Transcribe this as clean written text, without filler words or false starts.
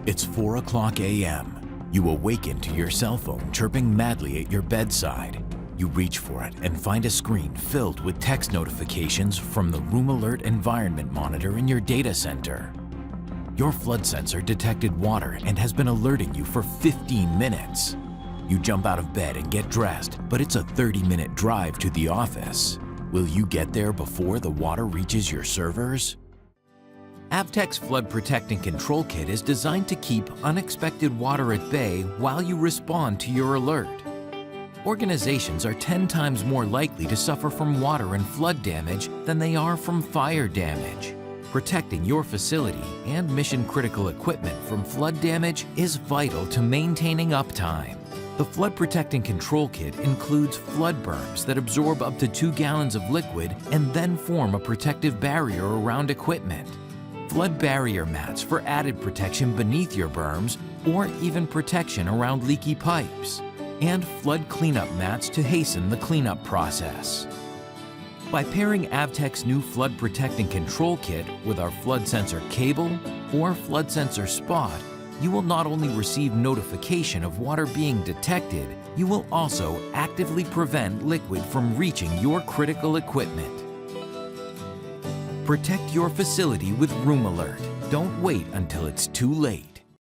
It's 4 o'clock a.m. You awaken to your cell phone chirping madly at your bedside. You reach for it and find a screen filled with text notifications from the Room Alert environment monitor in your data center. Your flood sensor detected water and has been alerting you for 15 minutes. You jump out of bed and get dressed, but it's a 30-minute drive to the office. Will you get there before the water reaches your servers? AVTECH's Flood Protect and Control Kit is designed to keep unexpected water at bay while you respond to your alert. Organizations are 10 times more likely to suffer from water and flood damage than they are from fire damage. Protecting your facility and mission-critical equipment from flood damage is vital to maintaining uptime. The Flood Protect and Control Kit includes flood berms that absorb up to 2 gallons of liquid and then form a protective barrier around equipment. Flood barrier mats for added protection beneath your berms or even protection around leaky pipes. And flood cleanup mats to hasten the cleanup process. By pairing AVTECH's new Flood Protect and Control Kit with our Flood Sensor Cable or Flood Sensor Spot, you will not only receive notification of water being detected, you will also actively prevent liquid from reaching your critical equipment. Protect your facility with Room Alert. Don't wait until it's too late.